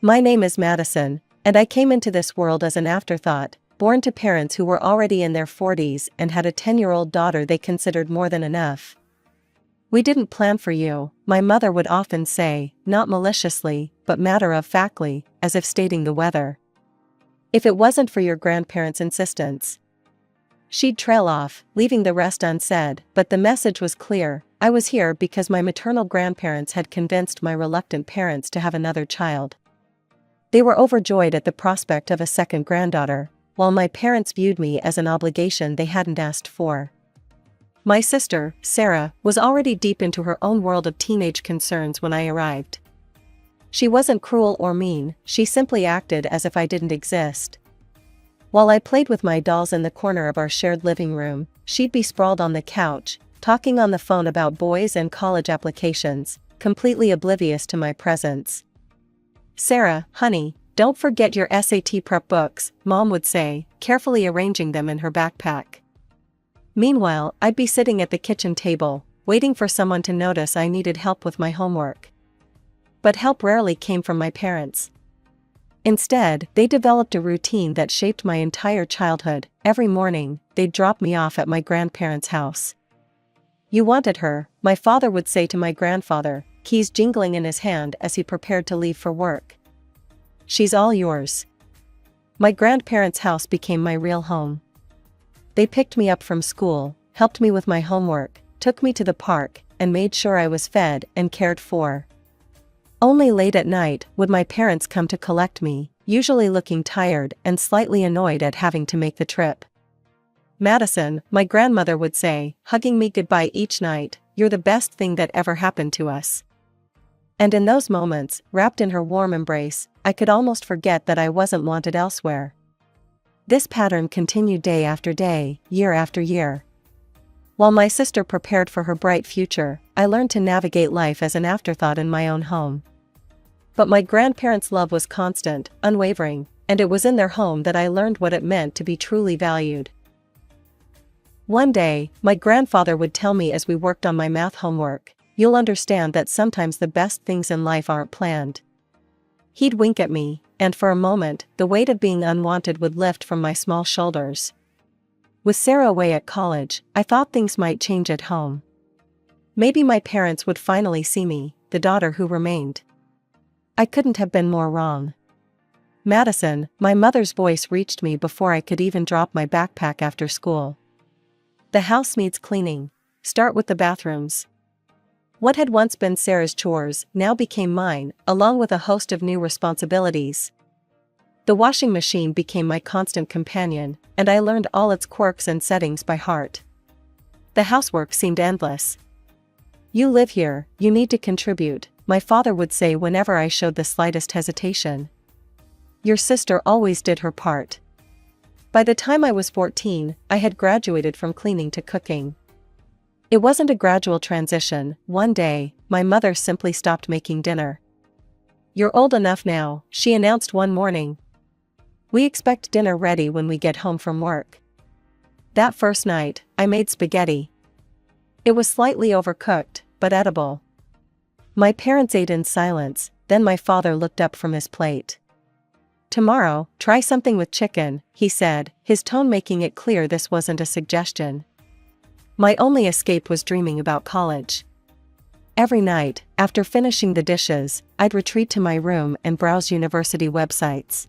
My name is Madison, and I came into this world as an afterthought, born to parents who were already in their 40s and had a 10-year-old daughter they considered more than enough. We didn't plan for you, my mother would often say, not maliciously, but matter-of-factly, as if stating the weather. If it wasn't for your grandparents' insistence. She'd trail off, leaving the rest unsaid, but the message was clear: I was here because my maternal grandparents had convinced my reluctant parents to have another child. They were overjoyed at the prospect of a second granddaughter, while my parents viewed me as an obligation they hadn't asked for. My sister, Sarah, was already deep into her own world of teenage concerns when I arrived. She wasn't cruel or mean, she simply acted as if I didn't exist. While I played with my dolls in the corner of our shared living room, she'd be sprawled on the couch, talking on the phone about boys and college applications, completely oblivious to my presence. "Sarah, honey, don't forget your SAT prep books," Mom would say, carefully arranging them in her backpack. Meanwhile, I'd be sitting at the kitchen table, waiting for someone to notice I needed help with my homework. But help rarely came from my parents. Instead, they developed a routine that shaped my entire childhood. Every morning, they'd drop me off at my grandparents' house. "You wanted her," my father would say to my grandfather, keys jingling in his hand as he prepared to leave for work. "She's all yours." My grandparents' house became my real home. They picked me up from school, helped me with my homework, took me to the park, and made sure I was fed and cared for. Only late at night would my parents come to collect me, usually looking tired and slightly annoyed at having to make the trip. "Madison," my grandmother would say, hugging me goodbye each night, "you're the best thing that ever happened to us." And in those moments, wrapped in her warm embrace, I could almost forget that I wasn't wanted elsewhere. This pattern continued day after day, year after year. While my sister prepared for her bright future, I learned to navigate life as an afterthought in my own home. But my grandparents' love was constant, unwavering, and it was in their home that I learned what it meant to be truly valued. One day, my grandfather would tell me as we worked on my math homework, "You'll understand that sometimes the best things in life aren't planned." He'd wink at me, and for a moment, the weight of being unwanted would lift from my small shoulders. With Sarah away at college, I thought things might change at home. Maybe my parents would finally see me, the daughter who remained. I couldn't have been more wrong. "Madison," my mother's voice reached me before I could even drop my backpack after school. "The house needs cleaning. Start with the bathrooms." What had once been Sarah's chores now became mine, along with a host of new responsibilities. The washing machine became my constant companion, and I learned all its quirks and settings by heart. The housework seemed endless. "You live here, you need to contribute," my father would say whenever I showed the slightest hesitation. "Your sister always did her part." By the time I was 14, I had graduated from cleaning to cooking. It wasn't a gradual transition. One day, my mother simply stopped making dinner. "You're old enough now," she announced one morning. "We expect dinner ready when we get home from work." That first night, I made spaghetti. It was slightly overcooked, but edible. My parents ate in silence, then my father looked up from his plate. "Tomorrow, try something with chicken," he said, his tone making it clear this wasn't a suggestion. My only escape was dreaming about college. Every night, after finishing the dishes, I'd retreat to my room and browse university websites.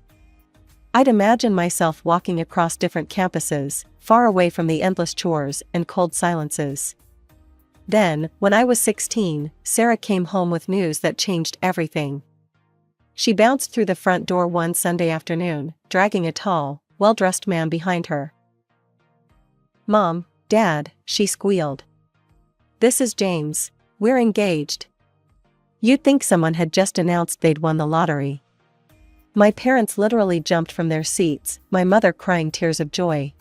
I'd imagine myself walking across different campuses, far away from the endless chores and cold silences. Then, when I was 16, Sarah came home with news that changed everything. She bounced through the front door one Sunday afternoon, dragging a tall, well-dressed man behind her. "Mom, Dad," she squealed. "This is James. We're engaged." You'd think someone had just announced they'd won the lottery. My parents literally jumped from their seats, my mother crying tears of joy.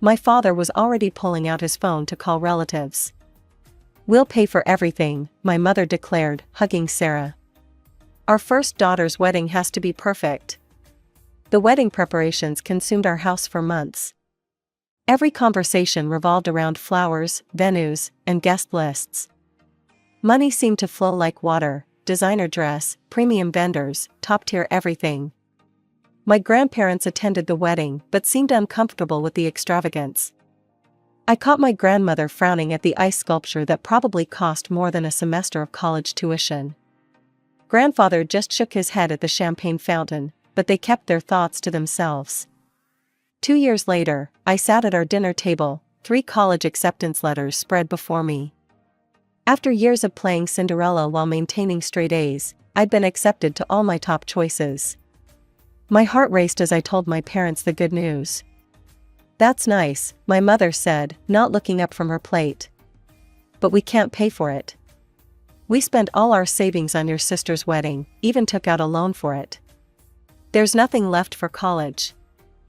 My father was already pulling out his phone to call relatives. "We'll pay for everything," my mother declared, hugging Sarah. "Our first daughter's wedding has to be perfect." The wedding preparations consumed our house for months. Every conversation revolved around flowers, venues, and guest lists. Money seemed to flow like water, designer dress, premium vendors, top-tier everything. My grandparents attended the wedding but seemed uncomfortable with the extravagance. I caught my grandmother frowning at the ice sculpture that probably cost more than a semester of college tuition. Grandfather just shook his head at the champagne fountain, but they kept their thoughts to themselves. 2 years later, I sat at our dinner table, 3 college acceptance letters spread before me. After years of playing Cinderella while maintaining straight A's, I'd been accepted to all my top choices. My heart raced as I told my parents the good news. "That's nice," my mother said, not looking up from her plate. "But we can't pay for it. We spent all our savings on your sister's wedding, even took out a loan for it. There's nothing left for college."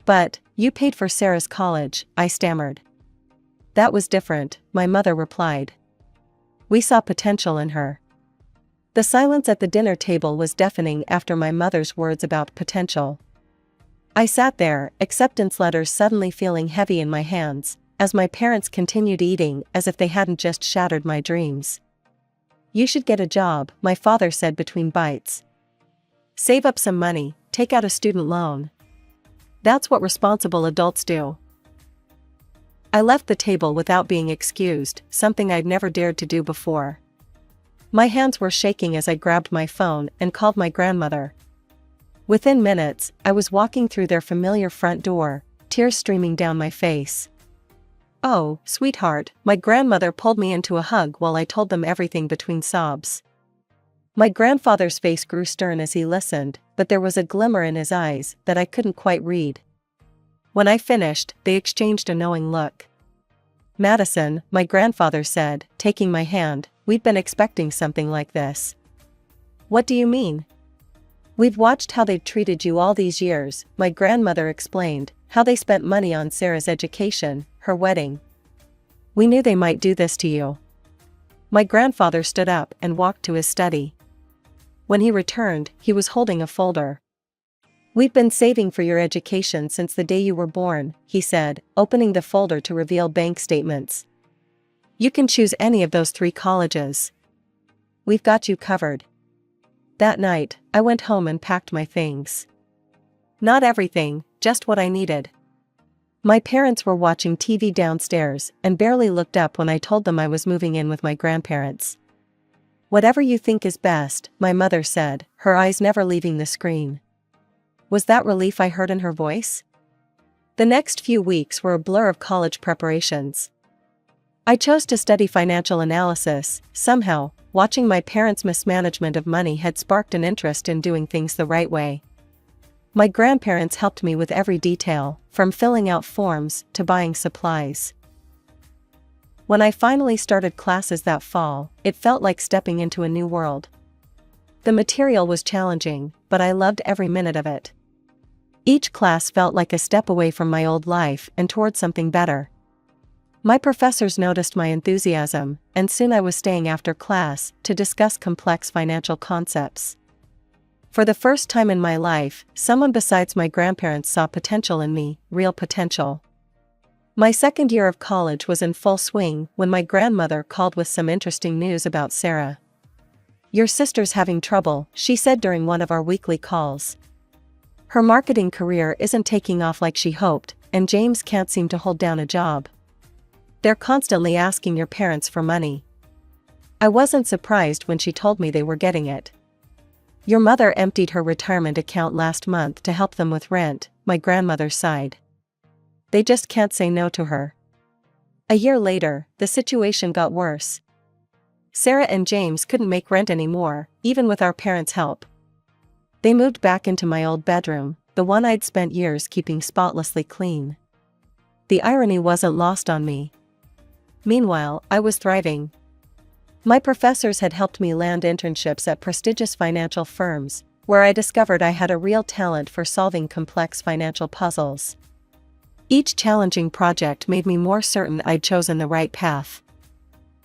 "But, you paid for Sarah's college," I stammered. "That was different," my mother replied. "We saw potential in her." The silence at the dinner table was deafening after my mother's words about potential. I sat there, acceptance letters suddenly feeling heavy in my hands, as my parents continued eating as if they hadn't just shattered my dreams. "You should get a job," my father said between bites. "Save up some money, take out a student loan. That's what responsible adults do." I left the table without being excused, something I'd never dared to do before. My hands were shaking as I grabbed my phone and called my grandmother. Within minutes, I was walking through their familiar front door, tears streaming down my face. "Oh, sweetheart," my grandmother pulled me into a hug while I told them everything between sobs. My grandfather's face grew stern as he listened, but there was a glimmer in his eyes that I couldn't quite read. When I finished, they exchanged a knowing look. "Madison," my grandfather said, taking my hand, "we'd been expecting something like this." "What do you mean?" "We've watched how they've treated you all these years," my grandmother explained, "how they spent money on Sarah's education, her wedding. We knew they might do this to you." My grandfather stood up and walked to his study. When he returned, he was holding a folder. "We've been saving for your education since the day you were born," he said, opening the folder to reveal bank statements. "You can choose any of those 3 colleges. We've got you covered." That night, I went home and packed my things. Not everything, just what I needed. My parents were watching TV downstairs and barely looked up when I told them I was moving in with my grandparents. "Whatever you think is best," my mother said, her eyes never leaving the screen. Was that relief I heard in her voice? The next few weeks were a blur of college preparations. I chose to study financial analysis. Somehow, watching my parents' mismanagement of money had sparked an interest in doing things the right way. My grandparents helped me with every detail, from filling out forms to buying supplies. When I finally started classes that fall, it felt like stepping into a new world. The material was challenging, but I loved every minute of it. Each class felt like a step away from my old life and toward something better. My professors noticed my enthusiasm, and soon I was staying after class to discuss complex financial concepts. For the first time in my life, someone besides my grandparents saw potential in me, real potential. My second year of college was in full swing when my grandmother called with some interesting news about Sarah. "Your sister's having trouble," she said during one of our weekly calls. "Her marketing career isn't taking off like she hoped, and James can't seem to hold down a job. They're constantly asking your parents for money." I wasn't surprised when she told me they were getting it. "Your mother emptied her retirement account last month to help them with rent," my grandmother sighed. "They just can't say no to her." A year later, the situation got worse. Sarah and James couldn't make rent anymore, even with our parents' help. They moved back into my old bedroom, the one I'd spent years keeping spotlessly clean. The irony wasn't lost on me. Meanwhile, I was thriving. My professors had helped me land internships at prestigious financial firms, where I discovered I had a real talent for solving complex financial puzzles. Each challenging project made me more certain I'd chosen the right path.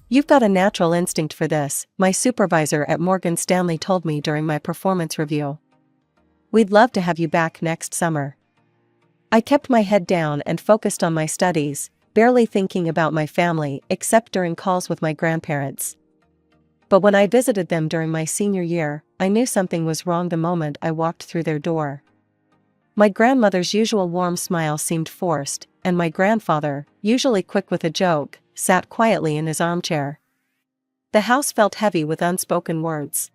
"You've got a natural instinct for this," my supervisor at Morgan Stanley told me during my performance review. "We'd love to have you back next summer." I kept my head down and focused on my studies, barely thinking about my family except during calls with my grandparents. But when I visited them during my senior year, I knew something was wrong the moment I walked through their door. My grandmother's usual warm smile seemed forced, and my grandfather, usually quick with a joke, sat quietly in his armchair. The house felt heavy with unspoken words.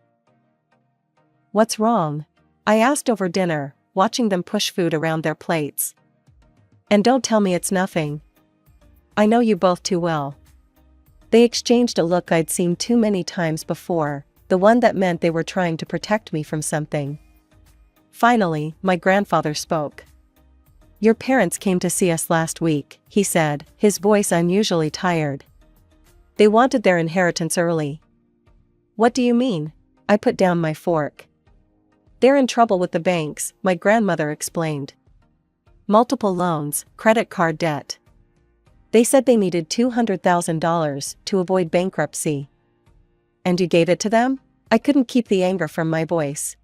"What's wrong?" I asked over dinner, watching them push food around their plates. "And don't tell me it's nothing. I know you both too well." They exchanged a look I'd seen too many times before, the one that meant they were trying to protect me from something. Finally, my grandfather spoke. "Your parents came to see us last week," he said, his voice unusually tired. "They wanted their inheritance early." "What do you mean?" I put down my fork. "They're in trouble with the banks," my grandmother explained. "Multiple loans, credit card debt. They said they needed $200,000 to avoid bankruptcy." "And you gave it to them?" I couldn't keep the anger from my voice.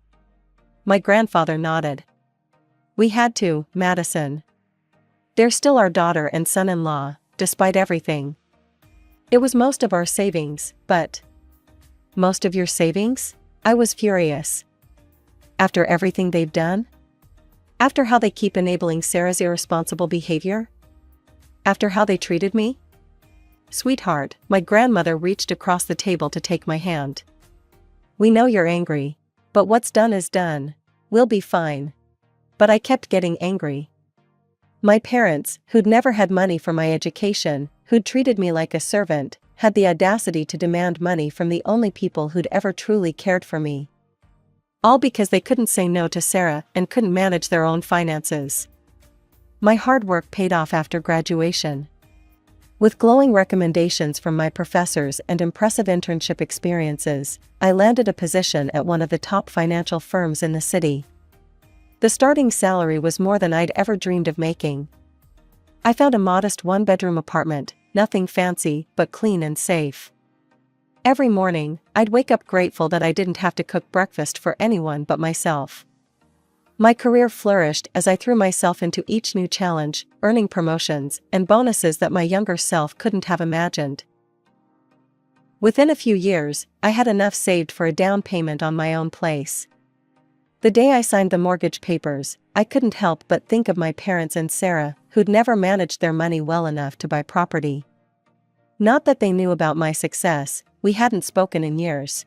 My grandfather nodded. "We had to, Madison. They're still our daughter and son-in-law, despite everything. It was most of our savings, but..." "Most of your savings?" I was furious. "After everything they've done? After how they keep enabling Sarah's irresponsible behavior? After how they treated me?" "Sweetheart," my grandmother reached across the table to take my hand. "We know you're angry. But what's done is done. We'll be fine." But I kept getting angry. My parents, who'd never had money for my education, who'd treated me like a servant, had the audacity to demand money from the only people who'd ever truly cared for me. All because they couldn't say no to Sarah and couldn't manage their own finances. My hard work paid off after graduation. With glowing recommendations from my professors and impressive internship experiences, I landed a position at one of the top financial firms in the city. The starting salary was more than I'd ever dreamed of making. I found a modest one-bedroom apartment, nothing fancy but clean and safe. Every morning, I'd wake up grateful that I didn't have to cook breakfast for anyone but myself. My career flourished as I threw myself into each new challenge, earning promotions and bonuses that my younger self couldn't have imagined. Within a few years, I had enough saved for a down payment on my own place. The day I signed the mortgage papers, I couldn't help but think of my parents and Sarah, who'd never managed their money well enough to buy property. Not that they knew about my success, we hadn't spoken in years.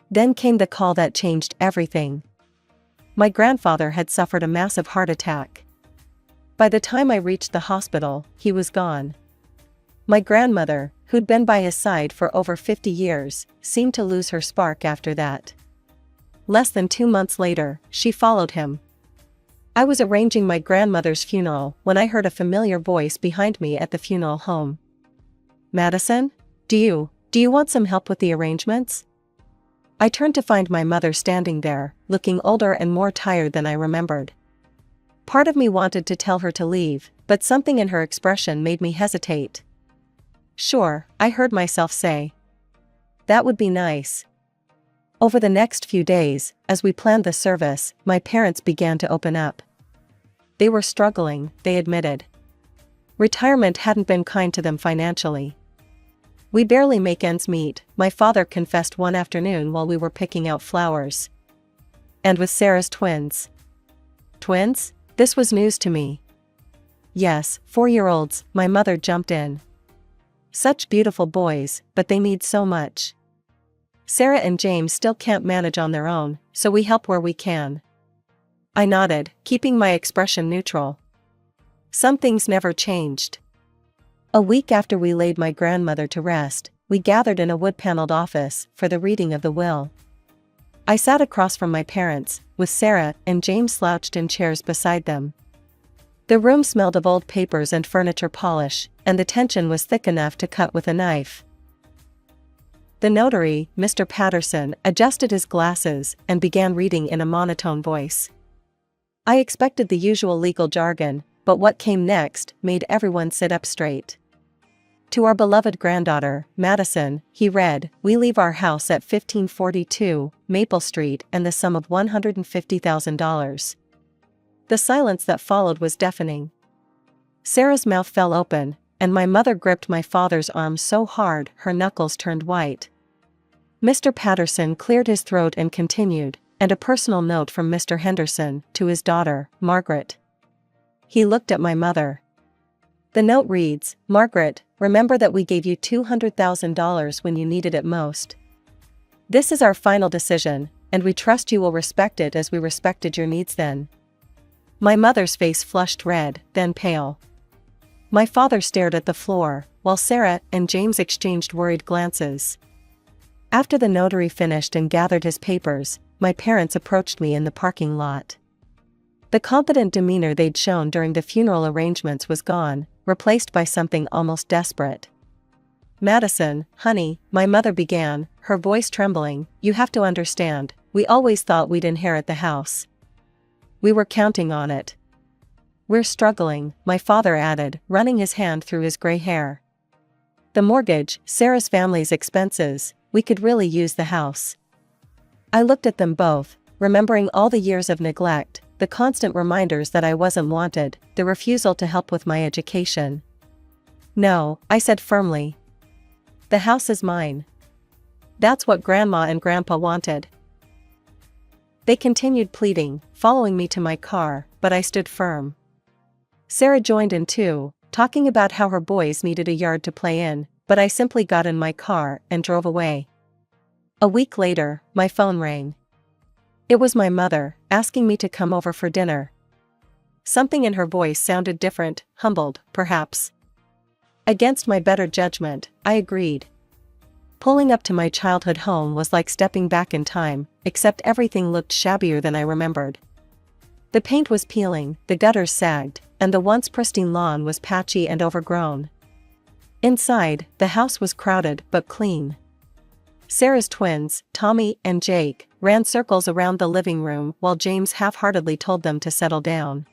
Then came the call that changed everything. My grandfather had suffered a massive heart attack. By the time I reached the hospital, he was gone. My grandmother, who'd been by his side for over 50 years, seemed to lose her spark after that. Less than 2 months later, she followed him. I was arranging my grandmother's funeral when I heard a familiar voice behind me at the funeral home. "Madison? Do you want some help with the arrangements?" I turned to find my mother standing there, looking older and more tired than I remembered. Part of me wanted to tell her to leave, but something in her expression made me hesitate. "Sure," I heard myself say. "That would be nice." Over the next few days, as we planned the service, my parents began to open up. They were struggling, they admitted. Retirement hadn't been kind to them financially. "We barely make ends meet," my father confessed one afternoon while we were picking out flowers. "And with Sarah's twins." "Twins?" This was news to me. "Yes, 4-year-olds, my mother jumped in. "Such beautiful boys, but they need so much. Sarah and James still can't manage on their own, so we help where we can." I nodded, keeping my expression neutral. Some things never changed. A week after we laid my grandmother to rest, we gathered in a wood-paneled office for the reading of the will. I sat across from my parents, with Sarah and James slouched in chairs beside them. The room smelled of old papers and furniture polish, and the tension was thick enough to cut with a knife. The notary, Mr. Patterson, adjusted his glasses and began reading in a monotone voice. I expected the usual legal jargon, but what came next made everyone sit up straight. "To our beloved granddaughter, Madison," he read, "we leave our house at 1542 Maple Street and the sum of $150,000. The silence that followed was deafening. Sarah's mouth fell open, and my mother gripped my father's arm so hard her knuckles turned white. Mr. Patterson cleared his throat and continued, and a personal note from Mr. Henderson to his daughter, Margaret. He looked at my mother. The note reads, "Margaret, remember that we gave you $200,000 when you needed it most. This is our final decision, and we trust you will respect it as we respected your needs then." My mother's face flushed red, then pale. My father stared at the floor, while Sarah and James exchanged worried glances. After the notary finished and gathered his papers, my parents approached me in the parking lot. The confident demeanor they'd shown during the funeral arrangements was gone, replaced by something almost desperate. "Madison, honey," my mother began, her voice trembling, "you have to understand, we always thought we'd inherit the house. We were counting on it. We're struggling," my father added, running his hand through his gray hair. "The mortgage, Sarah's family's expenses, we could really use the house." I looked at them both, remembering all the years of neglect, the constant reminders that I wasn't wanted, the refusal to help with my education. "No," I said firmly. "The house is mine. That's what Grandma and Grandpa wanted." They continued pleading, following me to my car, but I stood firm. Sarah joined in too, talking about how her boys needed a yard to play in, but I simply got in my car and drove away. A week later, my phone rang. It was my mother, asking me to come over for dinner. Something in her voice sounded different, humbled, perhaps. Against my better judgment, I agreed. Pulling up to my childhood home was like stepping back in time, except everything looked shabbier than I remembered. The paint was peeling, the gutters sagged, and the once pristine lawn was patchy and overgrown. Inside, the house was crowded but clean. Sarah's twins, Tommy and Jake, ran circles around the living room while James half-heartedly told them to settle down.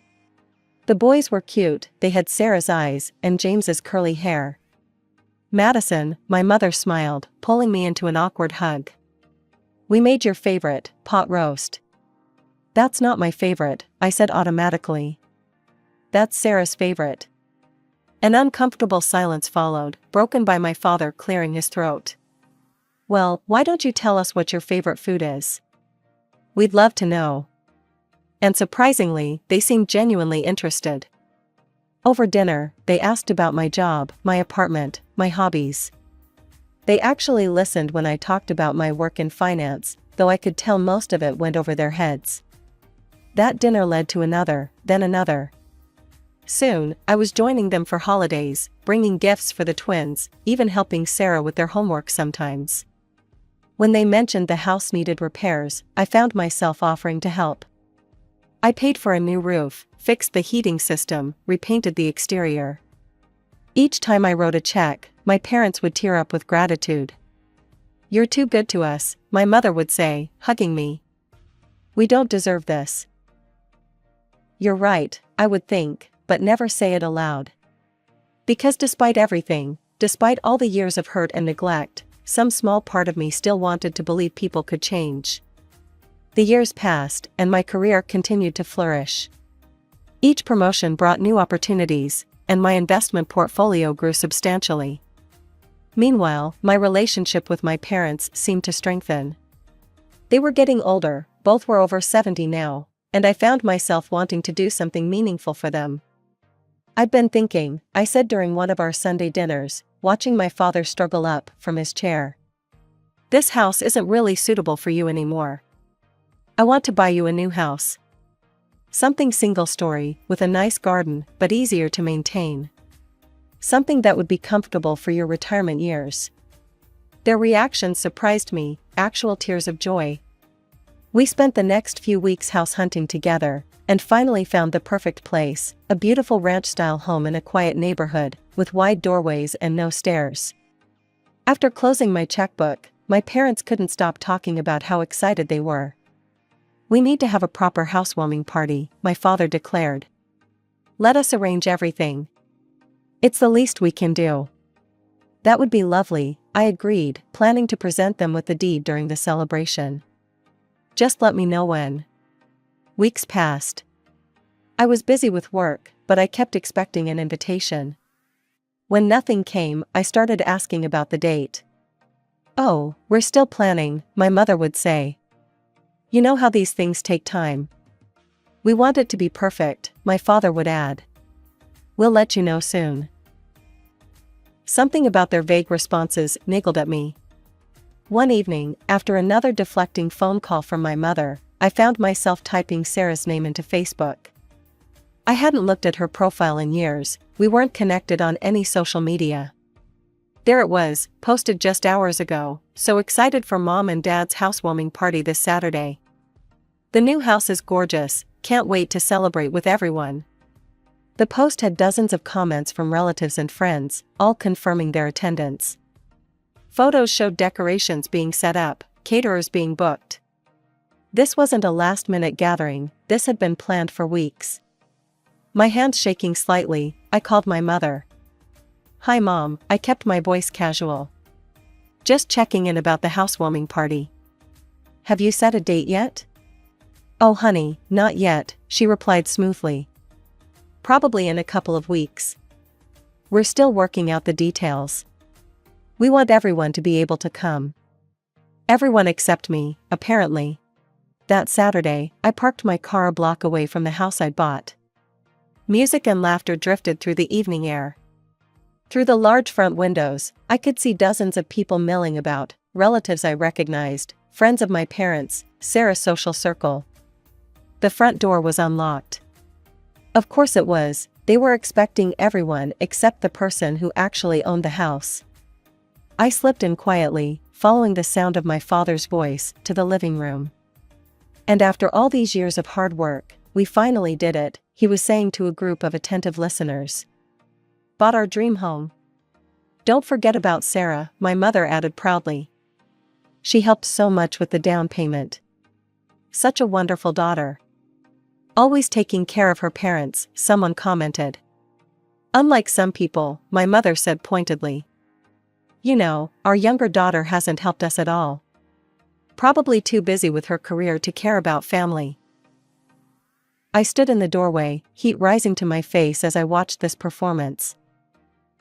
The boys were cute, they had Sarah's eyes and James's curly hair. "Madison," my mother smiled, pulling me into an awkward hug. "We made your favorite, pot roast." "That's not my favorite," I said automatically. "That's Sarah's favorite." An uncomfortable silence followed, broken by my father clearing his throat. "Well, why don't you tell us what your favorite food is? We'd love to know." And surprisingly, they seemed genuinely interested. Over dinner, they asked about my job, my apartment, my hobbies. They actually listened when I talked about my work in finance, though I could tell most of it went over their heads. That dinner led to another, then another. Soon, I was joining them for holidays, bringing gifts for the twins, even helping Sarah with their homework sometimes. When they mentioned the house needed repairs, I found myself offering to help. I paid for a new roof, fixed the heating system, repainted the exterior. Each time I wrote a check, my parents would tear up with gratitude. "You're too good to us," my mother would say, hugging me. "We don't deserve this." You're right, I would think, but never say it aloud. Because despite everything, despite all the years of hurt and neglect, some small part of me still wanted to believe people could change. The years passed, and my career continued to flourish. Each promotion brought new opportunities, and my investment portfolio grew substantially. Meanwhile, my relationship with my parents seemed to strengthen. They were getting older, both were over 70 now, and I found myself wanting to do something meaningful for them. "I'd been thinking," I said during one of our Sunday dinners, watching my father struggle up from his chair. "This house isn't really suitable for you anymore. I want to buy you a new house. Something single-story, with a nice garden, but easier to maintain. Something that would be comfortable for your retirement years." Their reactions surprised me, actual tears of joy. We spent the next few weeks house hunting together, and finally found the perfect place, a beautiful ranch-style home in a quiet neighborhood, with wide doorways and no stairs. After closing my checkbook, my parents couldn't stop talking about how excited they were. "We need to have a proper housewarming party," my father declared. "Let us arrange everything. It's the least we can do." "That would be lovely," I agreed, planning to present them with the deed during the celebration. "Just let me know when." Weeks passed. I was busy with work, but I kept expecting an invitation. When nothing came, I started asking about the date. Oh, we're still planning, my mother would say. You know how these things take time. We want it to be perfect, my father would add. We'll let you know soon. Something about their vague responses niggled at me. One evening, after another deflecting phone call from my mother, I found myself typing Sarah's name into Facebook. I hadn't looked at her profile in years, we weren't connected on any social media. There it was, posted just hours ago, so excited for Mom and Dad's housewarming party this Saturday. The new house is gorgeous, can't wait to celebrate with everyone. The post had dozens of comments from relatives and friends, all confirming their attendance. Photos showed decorations being set up, caterers being booked. This wasn't a last-minute gathering, this had been planned for weeks. My hands shaking slightly, I called my mother. Hi Mom, I kept my voice casual. Just checking in about the housewarming party. Have you set a date yet? Oh honey, not yet, she replied smoothly. Probably in a couple of weeks. We're still working out the details. We want everyone to be able to come. Everyone except me, apparently. That Saturday, I parked my car a block away from the house I'd bought. Music and laughter drifted through the evening air. Through the large front windows, I could see dozens of people milling about, relatives I recognized, friends of my parents, Sarah's social circle. The front door was unlocked. Of course it was, they were expecting everyone except the person who actually owned the house. I slipped in quietly, following the sound of my father's voice, to the living room. And after all these years of hard work, we finally did it, he was saying to a group of attentive listeners. Bought our dream home. Don't forget about Sarah, my mother added proudly. She helped so much with the down payment. Such a wonderful daughter. Always taking care of her parents, someone commented. Unlike some people, my mother said pointedly. You know, our younger daughter hasn't helped us at all. Probably too busy with her career to care about family. I stood in the doorway, heat rising to my face as I watched this performance.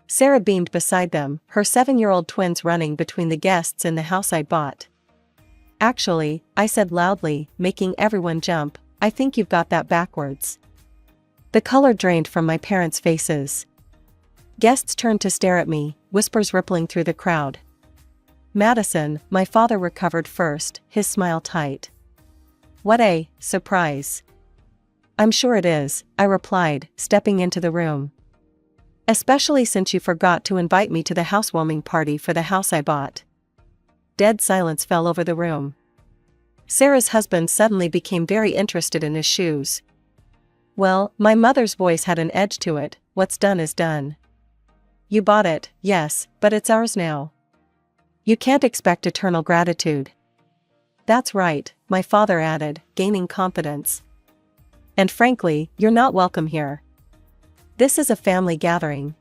Sarah beamed beside them, her 7-year-old twins running between the guests in the house I'd bought. Actually, I said loudly, making everyone jump, I think you've got that backwards. The color drained from my parents' faces. Guests turned to stare at me, whispers rippling through the crowd. Madison, my father recovered first, his smile tight. What a surprise. I'm sure it is, I replied, stepping into the room. Especially since you forgot to invite me to the housewarming party for the house I bought. Dead silence fell over the room. Sarah's husband suddenly became very interested in his shoes. Well, my mother's voice had an edge to it, what's done is done. You bought it, yes, but it's ours now. You can't expect eternal gratitude. That's right, my father added, gaining confidence. And frankly, you're not welcome here. This is a family gathering.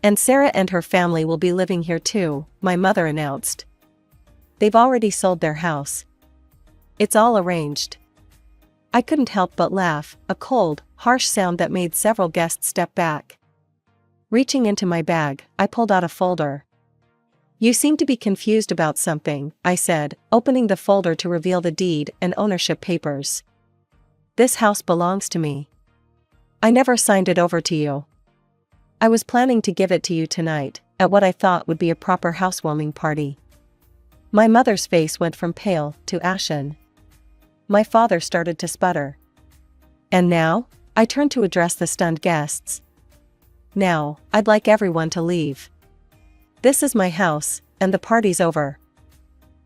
And Sarah and her family will be living here too, my mother announced. They've already sold their house. It's all arranged. I couldn't help but laugh, a cold, harsh sound that made several guests step back. Reaching into my bag, I pulled out a folder. You seem to be confused about something, I said, opening the folder to reveal the deed and ownership papers. This house belongs to me. I never signed it over to you. I was planning to give it to you tonight, at what I thought would be a proper housewarming party. My mother's face went from pale to ashen. My father started to sputter. And now? I turned to address the stunned guests. Now, I'd like everyone to leave. This is my house, and the party's over.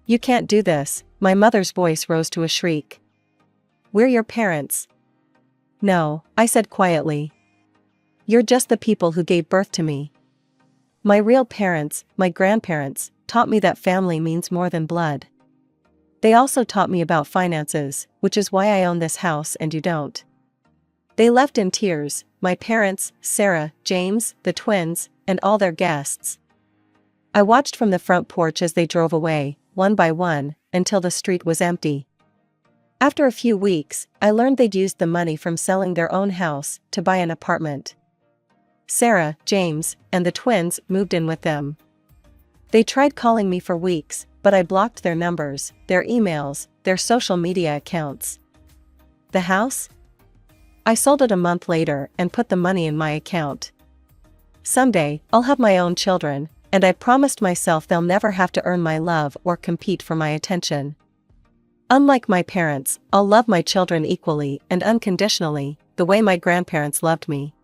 You can't do this, my mother's voice rose to a shriek. We're your parents. No, I said quietly. You're just the people who gave birth to me. My real parents, my grandparents, taught me that family means more than blood. They also taught me about finances, which is why I own this house and you don't. They left in tears, my parents, Sarah, James, the twins, and all their guests. I watched from the front porch as they drove away, one by one, until the street was empty. After a few weeks, I learned they'd used the money from selling their own house to buy an apartment. Sarah, James, and the twins moved in with them. They tried calling me for weeks, but I blocked their numbers, their emails, their social media accounts. The house? I sold it a month later and put the money in my account. Someday, I'll have my own children, and I promised myself they'll never have to earn my love or compete for my attention. Unlike my parents, I'll love my children equally and unconditionally, the way my grandparents loved me.